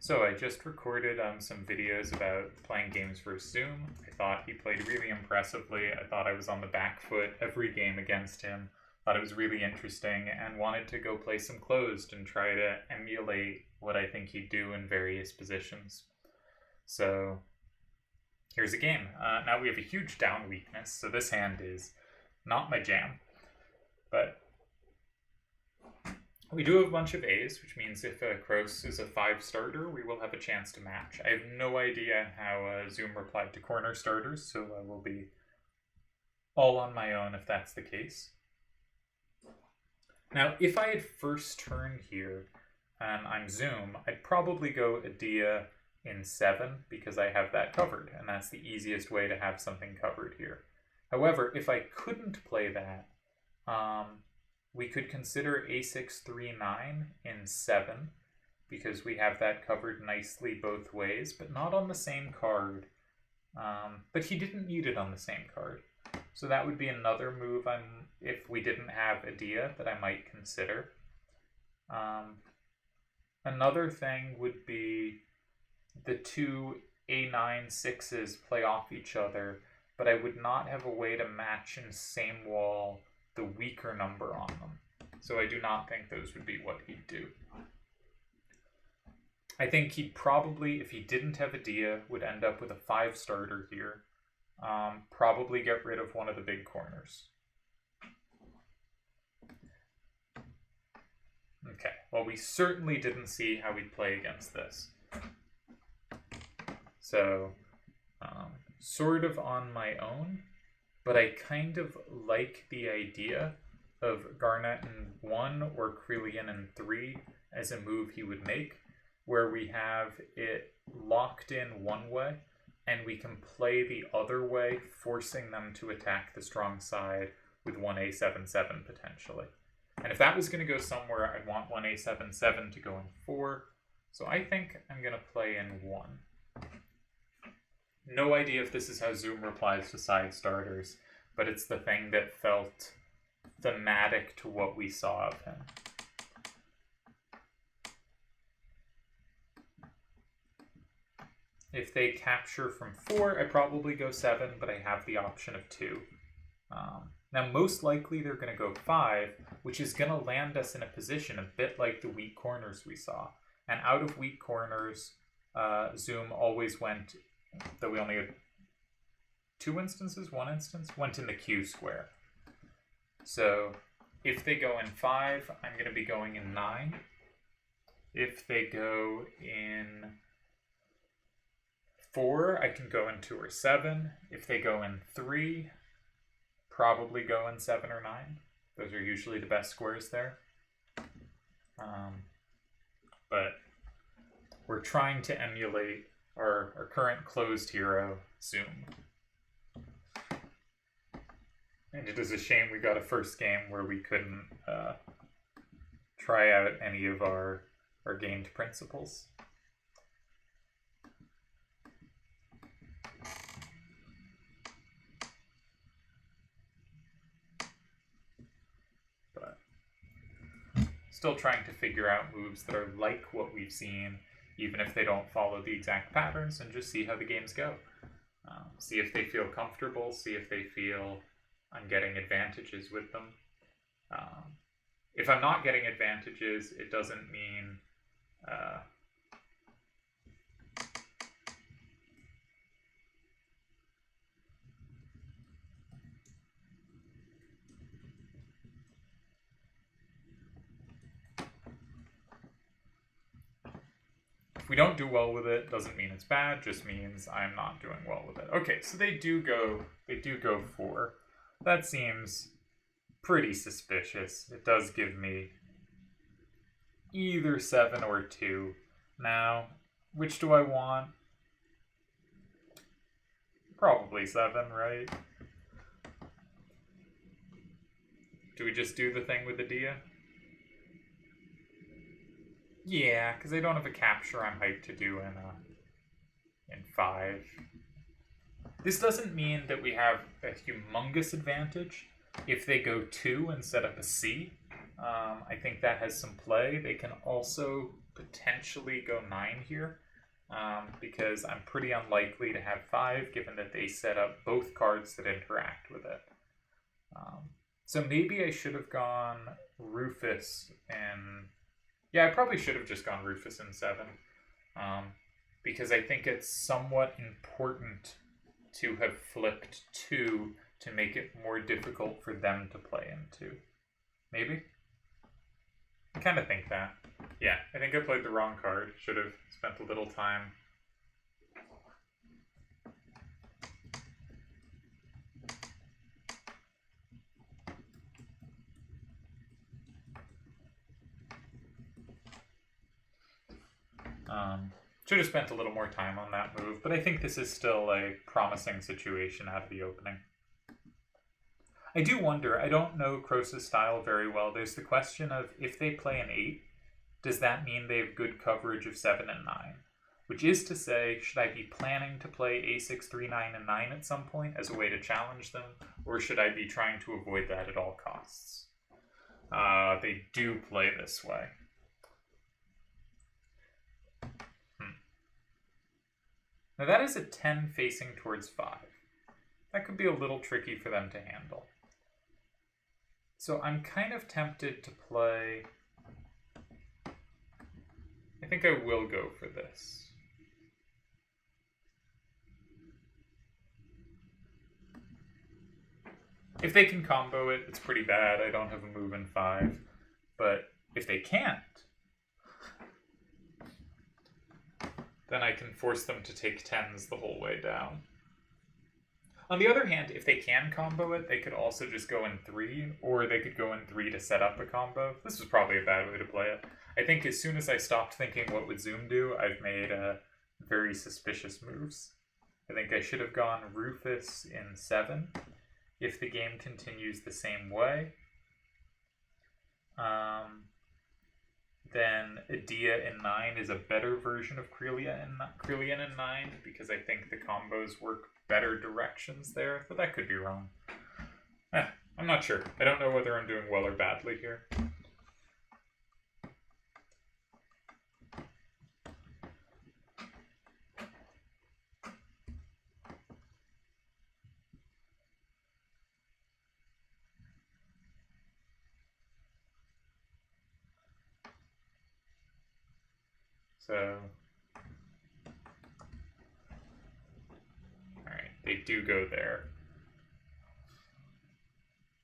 So I just recorded some videos about playing games versus Zoom. I thought he played really impressively. I thought I was on the back foot every game against him. Thought it was really interesting and wanted to go play some closed and try to emulate what I think he'd do in various positions. So here's a game. Now we have a huge down weakness, so this hand is not my jam. But we do have a bunch of A's, which means if Kroos is a 5 starter, we will have a chance to match. I have no idea how Zoom replied to corner starters, so I will be all on my own if that's the case. Now, if I had first turn here and I'm Zoom, I'd probably go Adia in 7 because I have that covered, and that's the easiest way to have something covered here. However, if I couldn't play that, we could consider a6-3-9 in 7 because we have that covered nicely both ways, but not on the same card. But he didn't need it on the same card. So that would be another move if we didn't have Adia that I might consider. Another thing would be the two a9-6s play off each other, but I would not have a way to match in same wall the weaker number on them. So I do not think those would be what he'd do. I think he'd probably, if he didn't have Adia, would end up with a 5 starter here. Probably get rid of one of the big corners. Okay, well, we certainly didn't see how we'd play against this. So, sort of on my own, but I kind of like the idea of Garnett in 1 or Krillin in 3 as a move he would make, where we have it locked in one way, and we can play the other way, forcing them to attack the strong side with 1a7-7 potentially. And if that was going to go somewhere, I'd want 1a7-7 to go in 4, so I think I'm going to play in 1. No idea if this is how Zoom replies to side starters, but it's the thing that felt thematic to what we saw of him. If they capture from 4, I probably go 7, but I have the option of 2. Now, most likely they're going to go 5, which is going to land us in a position a bit like the weak corners we saw. And out of weak corners, Zoom always went, though we only had 2 instances, 1 instance, went in the Q square. So if they go in 5, I'm going to be going in 9. If they go in 4, I can go in 2 or 7. If they go in 3, probably go in 7 or 9. Those are usually the best squares there. But we're trying to emulate our current closed hero, Zoom. And it is a shame we got a first game where we couldn't try out any of our gained principles. But still trying to figure out moves that are like what we've seen, even if they don't follow the exact patterns, and just see how the games go. See if they feel comfortable, see if they feel I'm getting advantages with them. If I'm not getting advantages, it doesn't mean if we don't do well with it, doesn't mean it's bad, just means I'm not doing well with it. Okay, so they do go 4. That seems pretty suspicious. It does give me either 7 or 2. Now, which do I want? Probably 7, right? Do we just do the thing with Adia? Yeah, because I don't have a capture I'm hyped to do in 5. This doesn't mean that we have a humongous advantage if they go 2 and set up a C. I think that has some play. They can also potentially go 9 here, because I'm pretty unlikely to have 5, given that they set up both cards that interact with it. So maybe I should have gone Rufus in... Yeah, I probably should have just gone Rufus in 7, because I think it's somewhat important to have flipped 2 to make it more difficult for them to play into. Maybe? I kind of think that. Yeah, I think I played the wrong card. Should have spent a little time. Should have spent a little more time on that move, but I think this is still a promising situation out of the opening. I do wonder, I don't know Krosa's style very well. There's the question of, if they play an 8, does that mean they have good coverage of 7 and 9? Which is to say, should I be planning to play a6, 3, 9, and 9 at some point as a way to challenge them, or should I be trying to avoid that at all costs? They do play this way. Now that is a 10 facing towards 5. That could be a little tricky for them to handle. So I'm kind of tempted to play... I think I will go for this. If they can combo it, it's pretty bad. I don't have a move in 5. But if they can't, then I can force them to take 10s the whole way down. On the other hand, if they can combo it, they could also just go in 3, or they could go in 3 to set up a combo. This was probably a bad way to play it. I think as soon as I stopped thinking what would Zoom do, I've made very suspicious moves. I think I should have gone Rufus in 7, if the game continues the same way. Then Edea in 9 is a better version of Krelian in 9, because I think the combos work better directions there, but that could be wrong. I'm not sure. I don't know whether I'm doing well or badly here. So, alright, they do go there.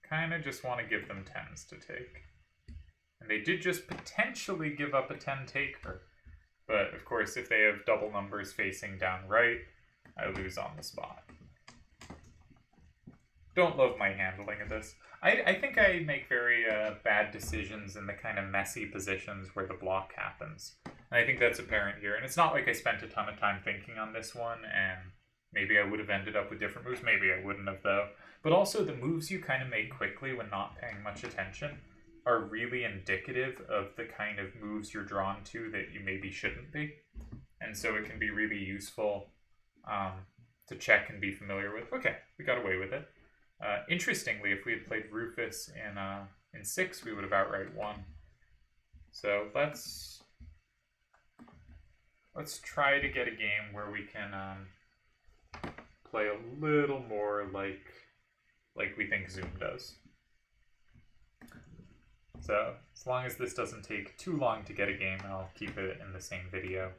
Kind of just want to give them 10s to take. And they did just potentially give up a 10 taker. But, of course, if they have double numbers facing down right, I lose on the spot. Don't love my handling of this. I think I make very bad decisions in the kind of messy positions where the block happens. And I think that's apparent here. And it's not like I spent a ton of time thinking on this one, and maybe I would have ended up with different moves. Maybe I wouldn't have, though. But also, the moves you kind of make quickly when not paying much attention are really indicative of the kind of moves you're drawn to that you maybe shouldn't be. And so it can be really useful to check and be familiar with. Okay, we got away with it. Interestingly, if we had played Rufus in 6, we would have outright won. So let's try to get a game where we can play a little more like we think Zoom does. So as long as this doesn't take too long to get a game, I'll keep it in the same video.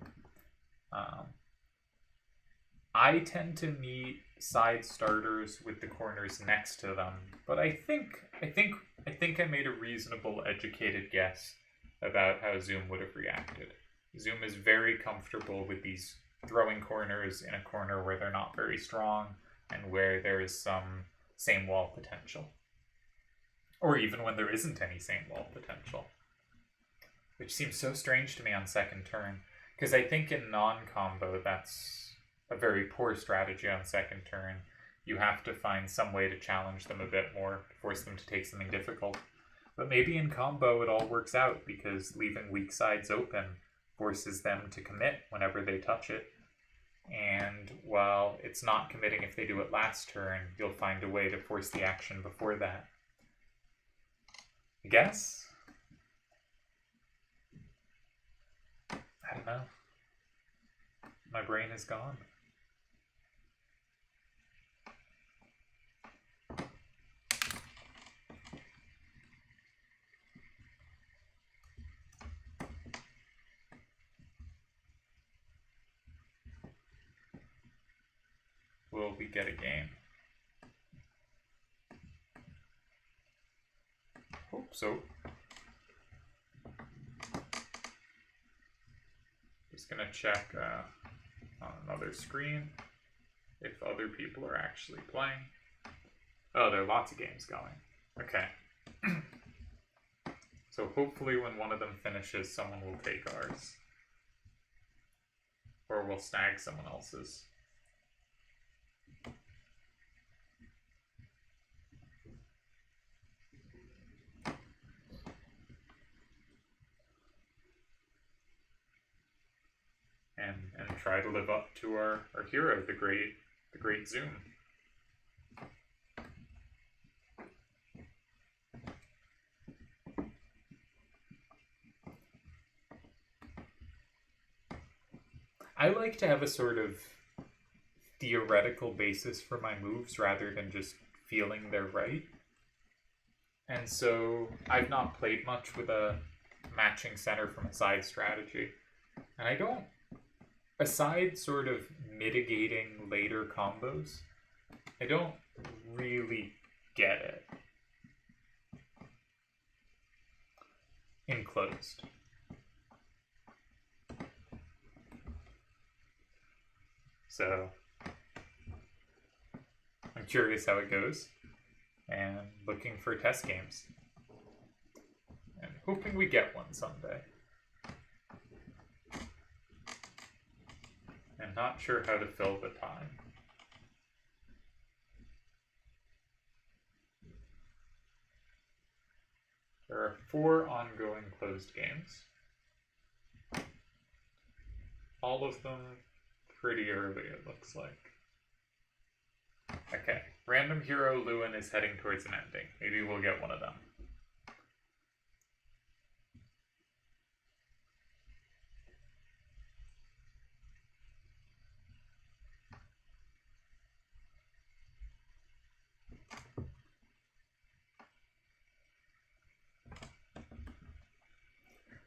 I tend to meet side starters with the corners next to them, but I think I made a reasonable, educated guess about how Zoom would have reacted. Zoom is very comfortable with these throwing corners in a corner where they're not very strong and where there is some same wall potential. Or even when there isn't any same wall potential. Which seems so strange to me on second turn, because I think in non-combo that's a very poor strategy on second turn. You have to find some way to challenge them a bit more, to force them to take something difficult. But maybe in combo it all works out, because leaving weak sides open forces them to commit whenever they touch it. And while it's not committing if they do it last turn, you'll find a way to force the action before that. I guess? I don't know. My brain is gone. Will we get a game? Hope so. Just gonna check on another screen if other people are actually playing. Oh, there are lots of games going. Okay. So hopefully when one of them finishes, someone will take ours. Or we'll snag someone else's. And try to live up to our hero, the great Zoom. I like to have a sort of theoretical basis for my moves rather than just feeling they're right. And so I've not played much with a matching center from a side strategy. And I don't, aside sort of mitigating later combos, I don't really get it. Enclosed. So I'm curious how it goes and looking for test games and hoping we get one someday. And not sure how to fill the time. There are 4 ongoing closed games. All of them pretty early, it looks like. Okay, random hero Lewin is heading towards an ending. Maybe we'll get one of them.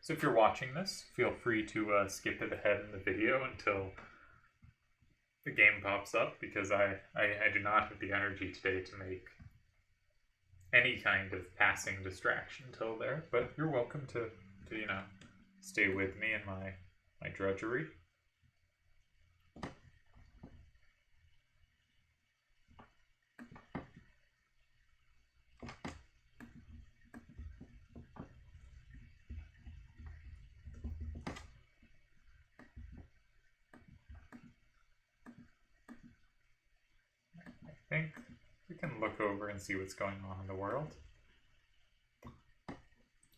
So if you're watching this, feel free to skip ahead in the video until the game pops up, because I do not have the energy today to make any kind of passing distraction till there. But you're welcome to you know, stay with me in my drudgery. I think we can look over and see what's going on in the world.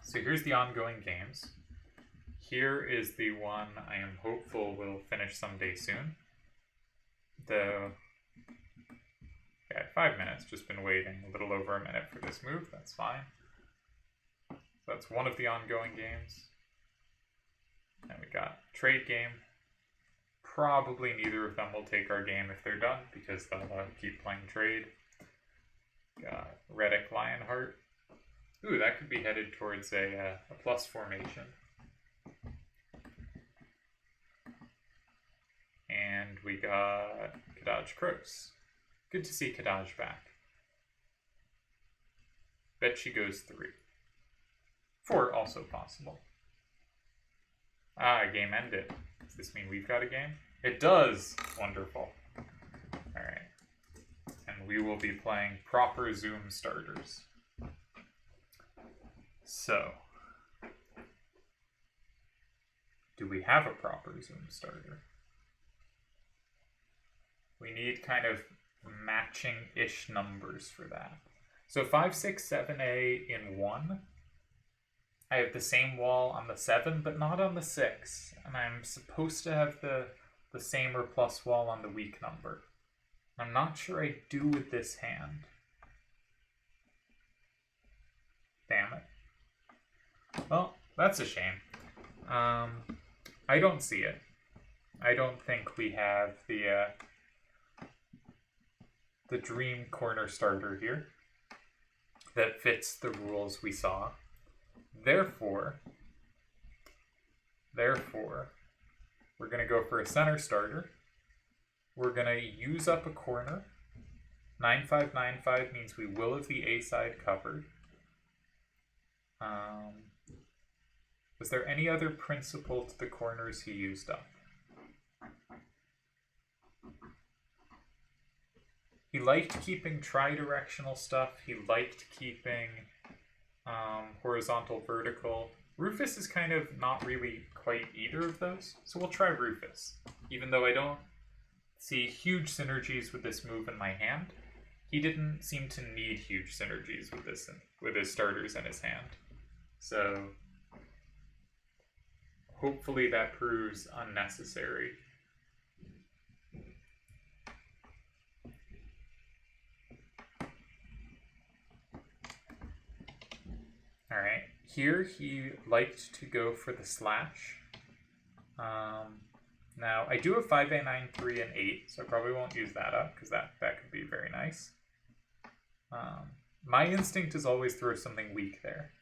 So here's the ongoing games. Here is the one I am hopeful will finish someday soon. Yeah, 5 minutes, just been waiting a little over a minute for this move, that's fine. So that's one of the ongoing games. And we got trade game. Probably neither of them will take our game if they're done, because they'll keep playing trade. Got Reddick Lionheart. Ooh, that could be headed towards a plus formation. And we got Kadaj Kroos. Good to see Kadaj back. Bet she goes 3. 4 also possible. Ah, game ended. Does this mean we've got a game? It does! Wonderful. Alright. And we will be playing proper Zoom starters. So, do we have a proper Zoom starter? We need kind of matching-ish numbers for that. So 5, 6, 7A in 1. I have the same wall on the 7, but not on the 6. And I'm supposed to have the same or plus wall on the weak number. I'm not sure I do with this hand. Damn it. Well, that's a shame. I I don't see it. I don't think we have the dream corner starter here that fits the rules we saw. Therefore, we're going to go for a center starter. We're going to use up a corner. 9595 means we will have the A side covered. Was there any other principle to the corners he used up? He liked keeping tri-directional stuff. He liked keeping horizontal, vertical. Rufus is kind of not really quite either of those, so we'll try Rufus. Even though I don't see huge synergies with this move in my hand, he didn't seem to need huge synergies with this with his starters in his hand. So hopefully that proves unnecessary. Alright, here he liked to go for the slash. Now, I do have 5A, 9, 3, and 8, so I probably won't use that up, because that could be very nice. My instinct is always throw something weak there.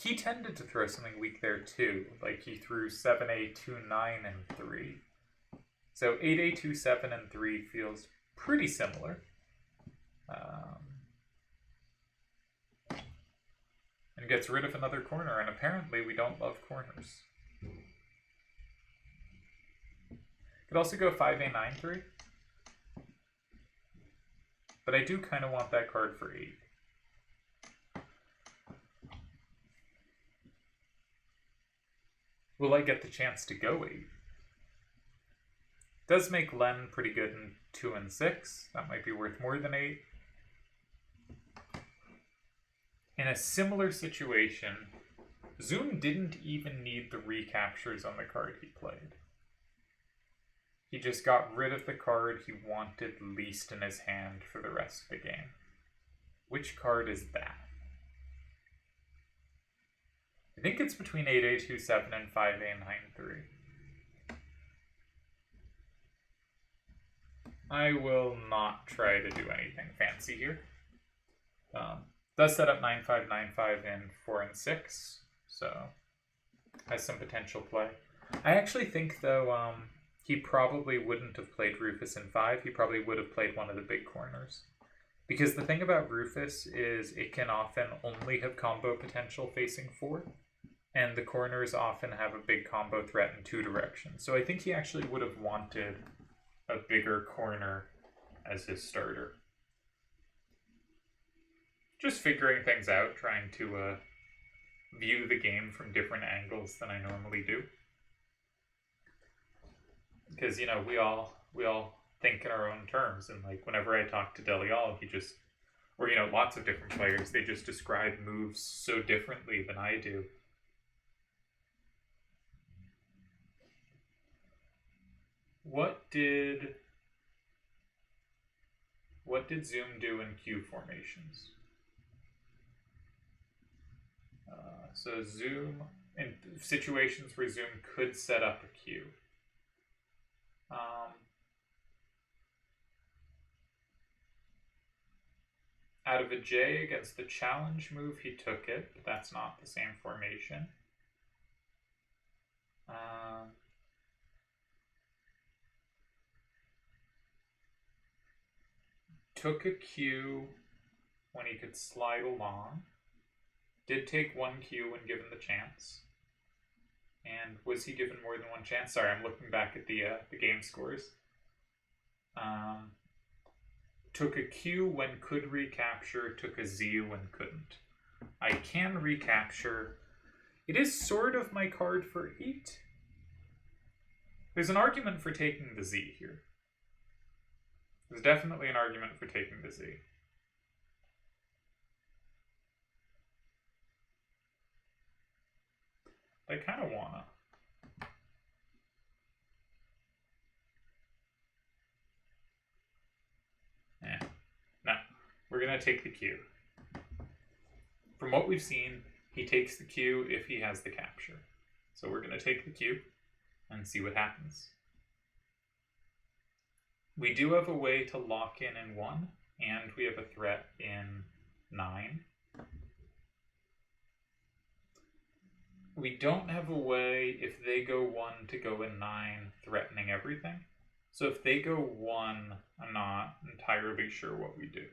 He tended to throw something weak there too, like he threw 7A, 2, 9, and 3. So 8A, 2, 7, and 3 feels pretty similar. And gets rid of another corner, and apparently we don't love corners. Could also go 5A, 9, 3. But I do kind of want that card for 8. Will I get the chance to go 8? Does make Len pretty good in 2 and 6. That might be worth more than 8. In a similar situation, Zoom didn't even need the recaptures on the card he played. He just got rid of the card he wanted least in his hand for the rest of the game. Which card is that? I think it's between 8A27 and 5A93. I will not try to do anything fancy here. Does set up 9595 in 4 and 6, so has some potential play. I actually think, though, he probably wouldn't have played Rufus in 5. He probably would have played one of the big corners. Because the thing about Rufus is it can often only have combo potential facing 4, and the corners often have a big combo threat in 2 directions. So I think he actually would have wanted a bigger corner as his starter. Just figuring things out, trying to view the game from different angles than I normally do. Because, you know, we all think in our own terms, and like whenever I talk to Delial, he just, or you know, lots of different players, they just describe moves so differently than I do. What did Zoom do in Q formations? So Zoom, in situations where Zoom could set up a Q. Out of a J against the challenge move, he took it, but that's not the same formation. Took a Q when he could slide along. Did take 1 Q when given the chance. And was he given more than 1 chance? Sorry, I'm looking back at the game scores. Took a Q when could recapture, took a Z when couldn't. I can recapture. It is sort of my card for 8. There's an argument for taking the Z here. There's definitely an argument for taking the Z. I kind of wanna. No, we're gonna take the Q. From what we've seen, he takes the Q if he has the capture. So we're going to take the cube and see what happens. We do have a way to lock in 1, and we have a threat in 9. We don't have a way, if they go 1, to go in 9, threatening everything. So if they go 1, I'm not entirely sure what we do,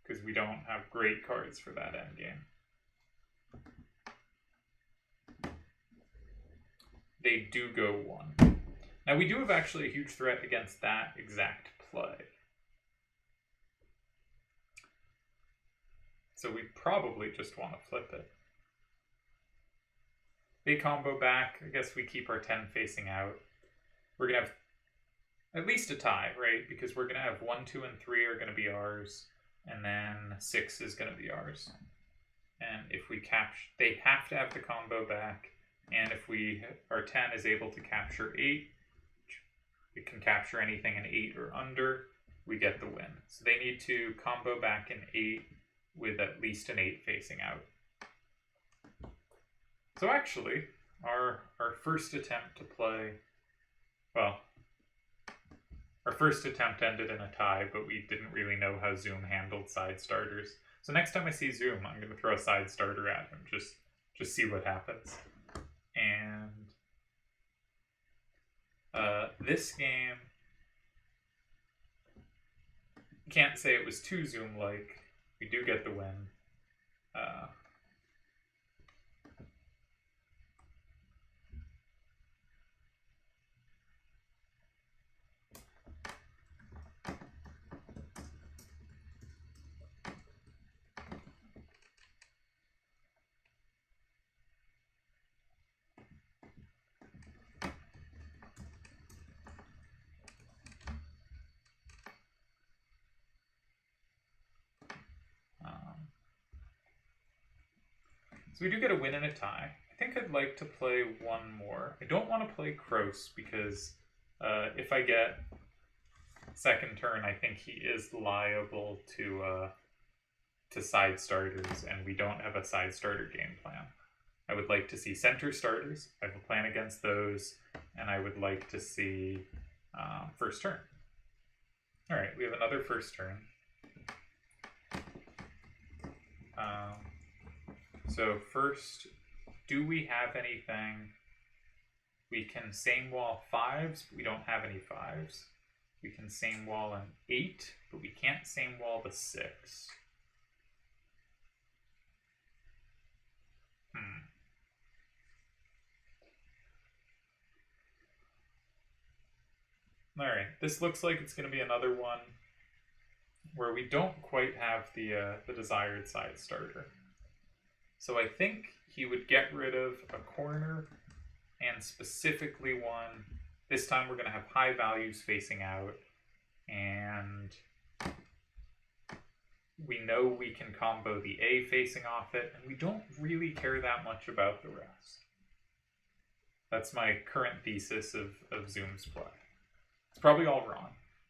because we don't have great cards for that endgame. They do go 1. Now we do have actually a huge threat against that exact play. So we probably just want to flip it. They combo back. I guess we keep our 10 facing out. We're going to have at least a tie, right? Because we're going to have 1, 2, and 3 are going to be ours. And then 6 is going to be ours. And if we capture, they have to have the combo back. And if our 10 is able to capture 8, it can capture anything in 8 or under, we get the win. So they need to combo back in 8 with at least an 8 facing out. So actually, our first attempt to play, well, our first attempt ended in a tie, but we didn't really know how Zoom handled side starters. So next time I see Zoom, I'm going to throw a side starter at him, just see what happens. And this game, can't say it was too Zoom-like. We do get the win. So we do get a win and a tie. I think I'd like to play one more. I don't want to play Kroos because if I get second turn, I think he is liable to side starters, and we don't have a side starter game plan. I would like to see center starters. I have a plan against those, and I would like to see first turn. All right, we have another first turn. So first, do we have anything? We can same wall 5s, but we don't have any 5s. We can same wall an 8, but we can't same wall the 6. Alright, this looks like it's going to be another one where we don't quite have the desired side starter. So I think he would get rid of a corner, and specifically one. This time we're going to have high values facing out, and we know we can combo the A facing off it, and we don't really care that much about the rest. That's my current thesis of Zoom's play. It's probably all wrong.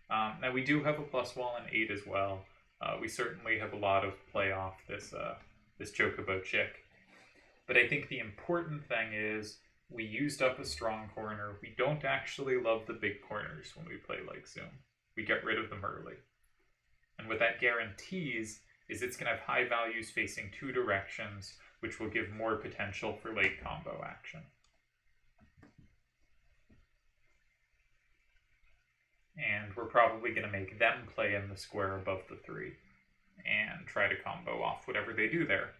Now we do have a plus wall in 8 as well. We certainly have a lot of play off this Chocobo chick. But I think the important thing is we used up a strong corner. We don't actually love the big corners when we play like Zoom. We get rid of them early. And what that guarantees is it's going to have high values facing 2 directions, which will give more potential for late combo action. And we're probably going to make them play in the square above the 3 and try to combo off whatever they do there.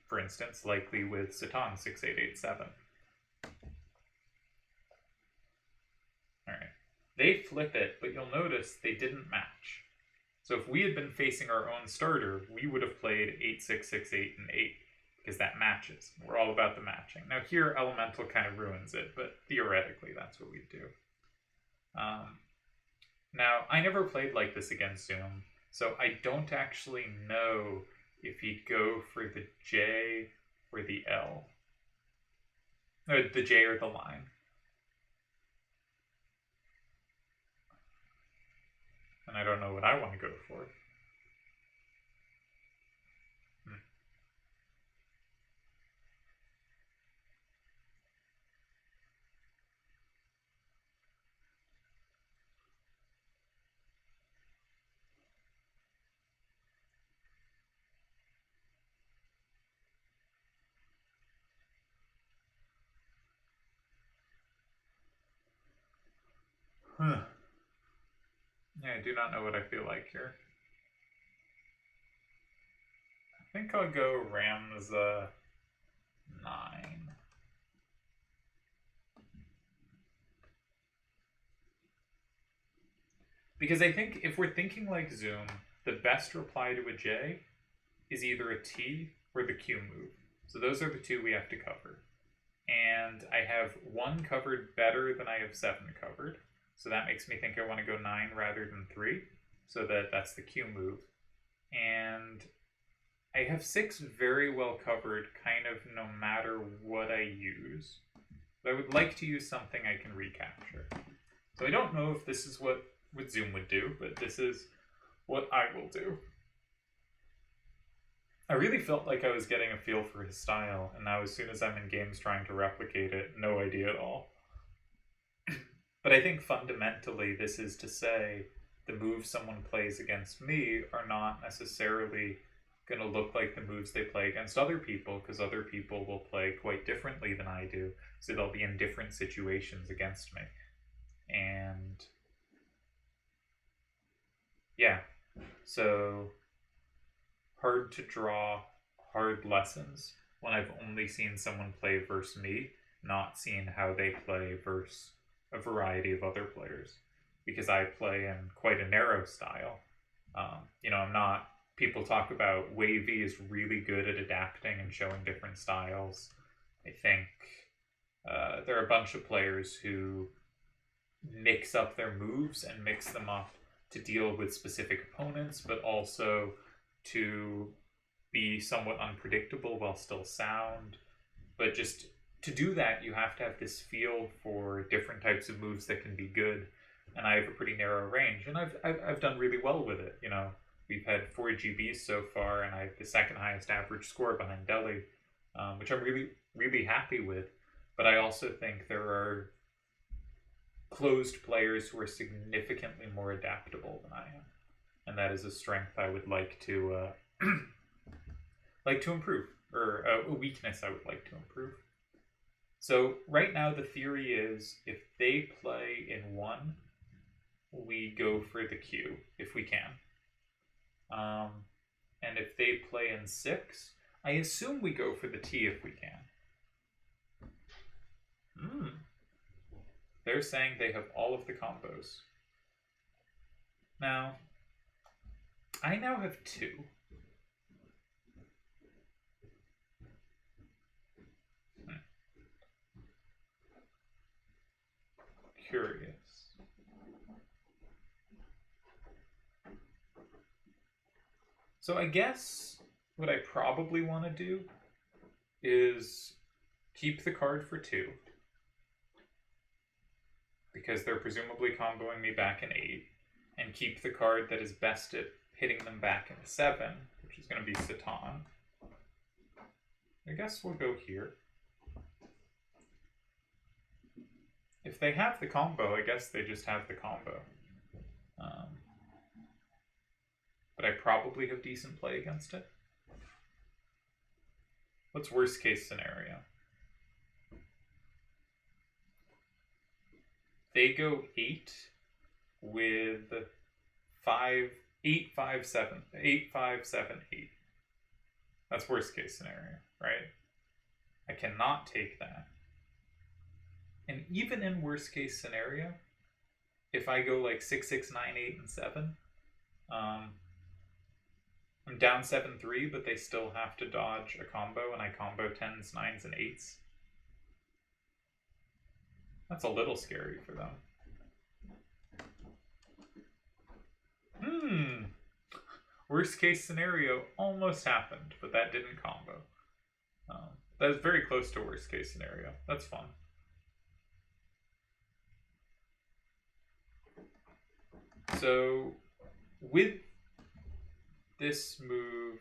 For instance, likely with Satan 6887. Alright. They flip it, but you'll notice they didn't match. So if we had been facing our own starter, we would have played 8-6-6-8 and 8, because that matches. We're all about the matching. Now here, Elemental kind of ruins it, but theoretically that's what we'd do. Now, I never played like this against Zoom, so I don't actually know if he'd go for the J or the L. Or the J or the line. And I don't know what I want to go for. Yeah, I do not know what I feel like here. I think I'll go Ramza 9. Because I think if we're thinking like Zoom, the best reply to a J is either a T or the Q move. So those are the two we have to cover. And I have 1 covered better than I have 7 covered. So that makes me think I want to go 9 rather than 3. So that's the Q move. And I have 6 very well covered kind of no matter what I use. But I would like to use something I can recapture. So I don't know if this is what Zoom would do, but this is what I will do. I really felt like I was getting a feel for his style, and now as soon as I'm in games trying to replicate it, no idea at all. But I think fundamentally this is to say the moves someone plays against me are not necessarily going to look like the moves they play against other people, because other people will play quite differently than I do, so they'll be in different situations against me. And yeah, so hard to draw hard lessons when I've only seen someone play versus me, not seeing how they play versus a variety of other players, because I play in quite a narrow style. I'm not. People talk about Wavy is really good at adapting and showing different styles. I think there are a bunch of players who mix up their moves and mix them up to deal with specific opponents, but also to be somewhat unpredictable while still sound. But just to do that, you have to have this feel for different types of moves that can be good. And I have a pretty narrow range, and I've done really well with it. We've had 4 GBs so far, and I have the second highest average score behind Delhi, which I'm really, really happy with. But I also think there are closed players who are significantly more adaptable than I am, and that is a strength I would like to improve, or a weakness I would like to improve. So right now the theory is if they play in 1, we go for the Q if we can. And if they play in 6, I assume we go for the T if we can. They're saying they have all of the combos. Now, I now have 2. Curious. So I guess what I probably want to do is keep the card for 2, because they're presumably comboing me back in 8, and keep the card that is best at hitting them back in 7, which is going to be Satan. I guess we'll go here. If they have the combo, I guess they just have the combo. But I probably have decent play against it. What's worst case scenario? They go 8 with 5, 8, 5, 7, 8, 5, 7, 8. That's worst case scenario, right? I cannot take that. And even in worst case scenario, if I go like 6, 6, 9, 8, and 7, I'm down 7-3, but they still have to dodge a combo, and I combo 10s, 9s, and 8s. That's a little scary for them. Worst case scenario almost happened, but that didn't combo. That was very close to worst case scenario. That's fun. So with this move,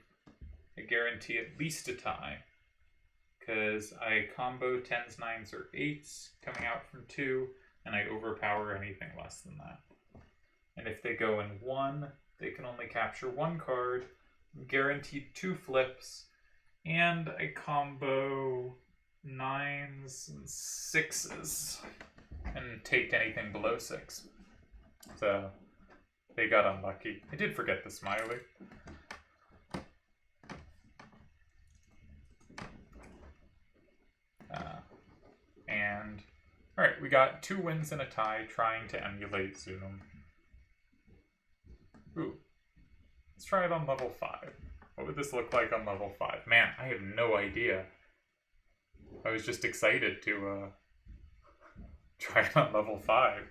I guarantee at least a tie, because I combo 10s, 9s, or 8s coming out from 2, and I overpower anything less than that. And if they go in 1, they can only capture 1 card, guaranteed 2 flips, and I combo 9s and 6s, and take anything below 6. So they got unlucky. I did forget the smiley. And all right, we got 2 wins and a tie trying to emulate Zoom. Ooh, let's try it on level 5. What would this look like on level 5? Man, I have no idea. I was just excited to try it on level 5.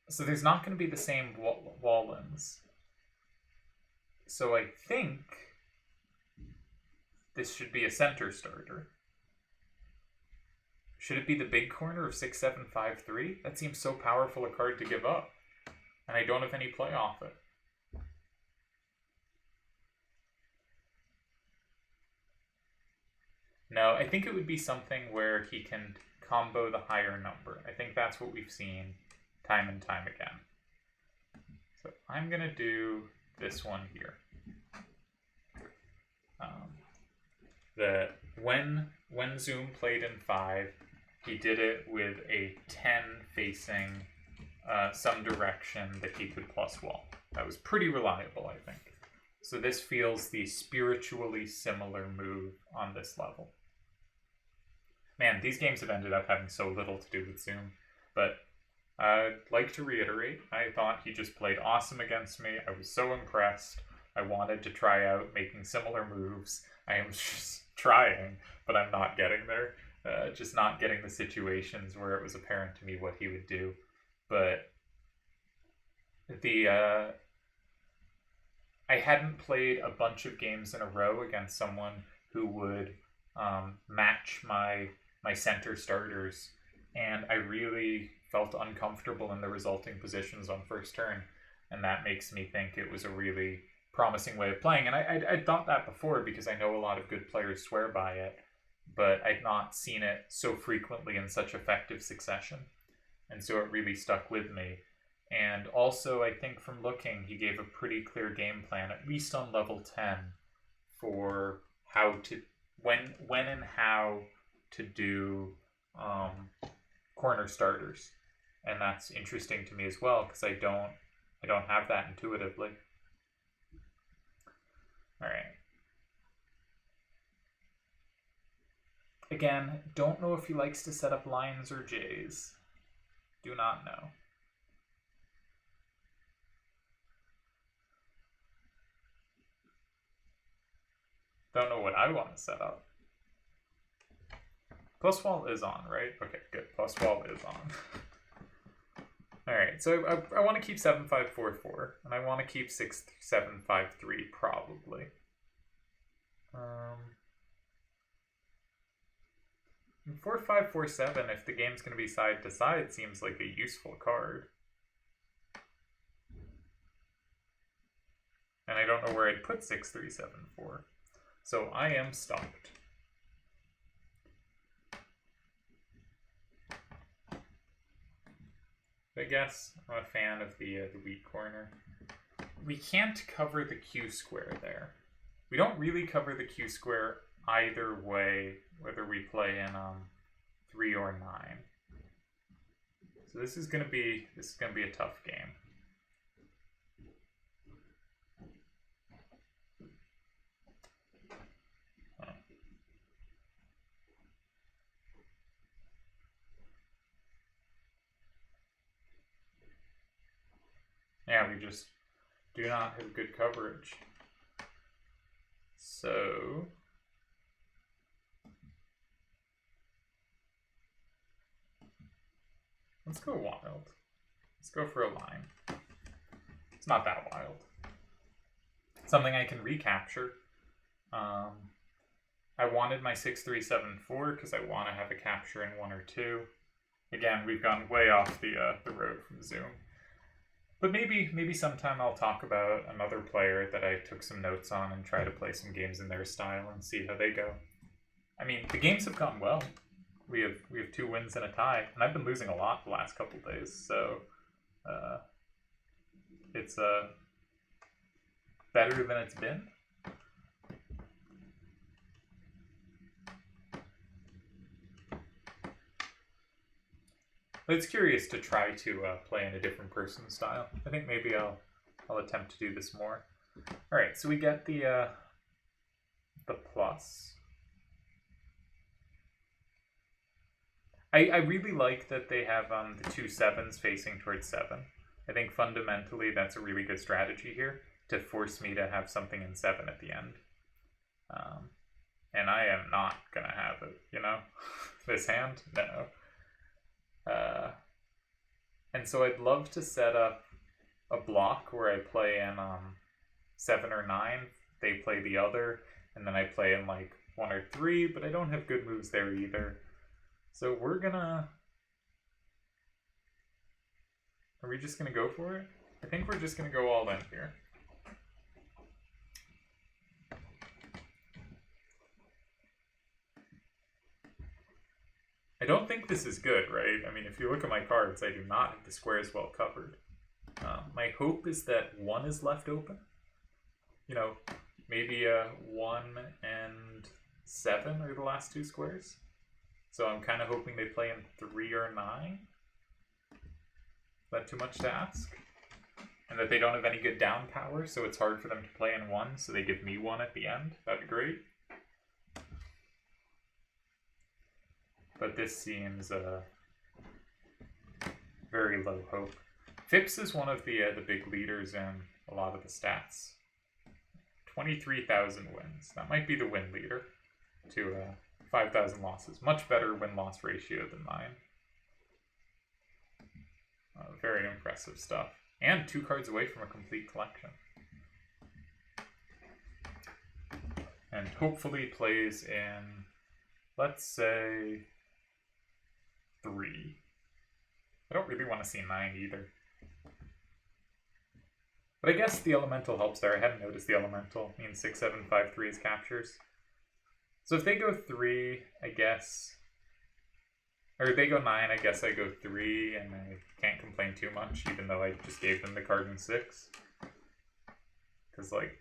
So there's not going to be the same Wallens. So I think this should be a center starter. Should it be the big corner of 6753? That seems so powerful a card to give up. And I don't have any play off it. No, I think it would be something where he can combo the higher number. I think that's what we've seen time and time again. So I'm going to do this one here. That when Zoom played in 5, he did it with a 10 facing some direction that he could plus wall. That was pretty reliable, I think. So this feels the spiritually similar move on this level. Man, these games have ended up having so little to do with Zoom, but I'd like to reiterate, I thought he just played awesome against me. I was so impressed. I wanted to try out making similar moves. I am just trying, but I'm not getting there. Just not getting the situations where it was apparent to me what he would do. But I hadn't played a bunch of games in a row against someone who would match my center starters, and I really felt uncomfortable in the resulting positions on first turn, and that makes me think it was a really promising way of playing. And I'd thought that before because I know a lot of good players swear by it, but I'd not seen it so frequently in such effective succession, and so it really stuck with me. And also, I think from looking, he gave a pretty clear game plan, at least on level 10, for how to when and how to do corner starters, and that's interesting to me as well because I don't have that intuitively. All right. Again, don't know if he likes to set up lines or J's. Do not know. Don't know what I want to set up. Plus wall is on, right? Okay, good. Plus wall is on. Alright, so I want to keep 7544, and I want to keep 6753 probably. 4547, if the game's going to be side to side, seems like a useful card. And I don't know where I'd put 6374. So I am stopped. I guess I'm a fan of the weak corner. We can't cover the Q square there. We don't really cover the Q square either way, whether we play in 3 or 9. So this is gonna be a tough game. Yeah, we just do not have good coverage. So let's go wild. Let's go for a line. It's not that wild. Something I can recapture. I wanted my 6374 because I want to have a capture in 1 or 2. Again, we've gone way off the road from Zoom. But maybe sometime I'll talk about another player that I took some notes on and try to play some games in their style and see how they go. I mean, the games have gone well. We have 2 wins and a tie, and I've been losing a lot the last couple days, so it's better than it's been. But it's curious to try to play in a different person's style. I think maybe I'll attempt to do this more. All right, so we get the plus. I really like that they have the 2 7s facing towards 7. I think fundamentally that's a really good strategy here to force me to have something in 7 at the end. And I am not going to have it, you know? This hand? No. And so I'd love to set up a block where I play in 7 or 9, they play the other, and then I play in like 1 or 3, but I don't have good moves there either. So we're gonna... Are we just gonna go for it? I think we're just gonna go all in here. I don't think this is good, right? I mean, if you look at my cards, I do not have the squares well covered. My hope is that 1 is left open. You know, maybe 1 and 7 are the last 2 squares. So I'm kind of hoping they play in 3 or 9. Is that too much to ask? And that they don't have any good down power, so it's hard for them to play in 1, so they give me 1 at the end. That'd be great. But this seems very low hope. Phipps is one of the big leaders in a lot of the stats. 23,000 wins. That might be the win leader to 5,000 losses. Much better win-loss ratio than mine. Very impressive stuff. And 2 cards away from a complete collection. And hopefully plays in, let's say, 3. I don't really want to see 9 either. But I guess the elemental helps there. I hadn't noticed the elemental. It means 6, 7, 5, 3 is captures. So if they go 3, I guess... Or if they go 9, I guess I go 3, and I can't complain too much, even though I just gave them the card in 6. Because, like,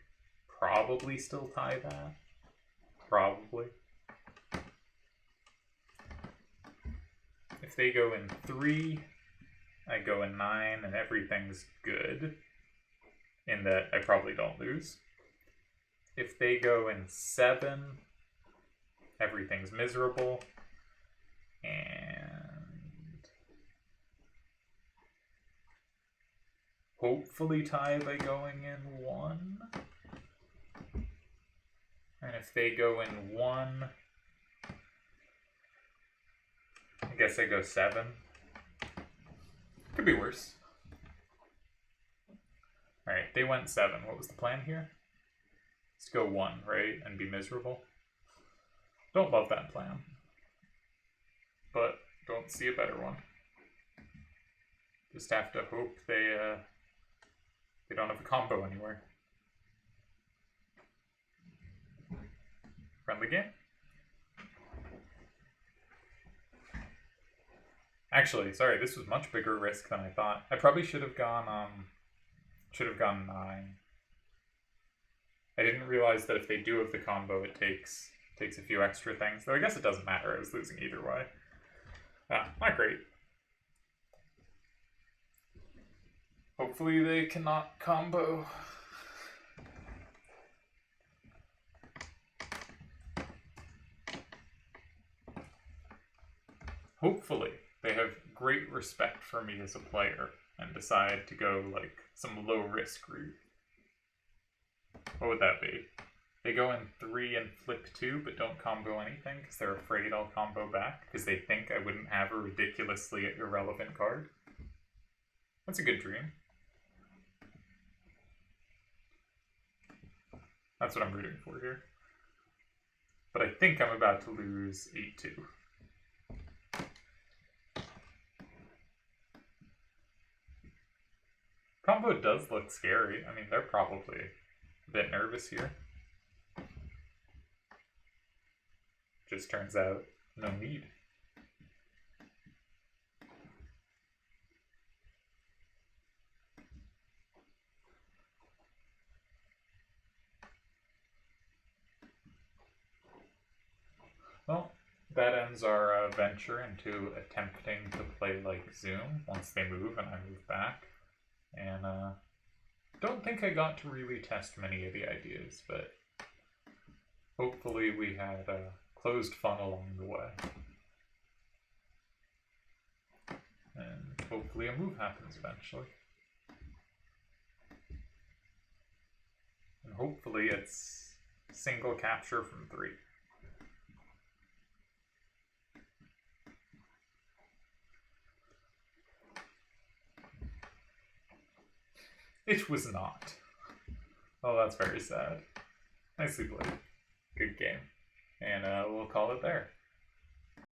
probably still tie that. Probably. If they go in 3, I go in 9, and everything's good. In that I probably don't lose. If they go in 7, everything's miserable. And hopefully tie by going in 1. And if they go in 1, I guess I go 7. Could be worse. Alright, they went 7. What was the plan here? Let's go 1, right? And be miserable. Don't love that plan. But don't see a better one. Just have to hope they don't have a combo anywhere. Friendly game? Actually, sorry, this was much bigger risk than I thought. I probably should have gone 9. I didn't realize that if they do have the combo, it takes a few extra things. Though I guess it doesn't matter. I was losing either way. Not great. Hopefully they cannot combo. Hopefully they have great respect for me as a player and decide to go like some low risk route. What would that be? They go in 3 and flip 2, but don't combo anything because they're afraid I'll combo back because they think I wouldn't have a ridiculously irrelevant card. That's a good dream. That's what I'm rooting for here. But I think I'm about to lose 8-2. Combo does look scary. I mean, they're probably a bit nervous here. Just turns out, no need. Well, that ends our venture into attempting to play like Zoom once they move and I move back. And don't think I got to really test many of the ideas, but hopefully we had closed fun along the way. And hopefully a move happens eventually. And hopefully it's single capture from 3. It was not. Oh, that's very sad. Nicely played. Good game. And we'll call it there.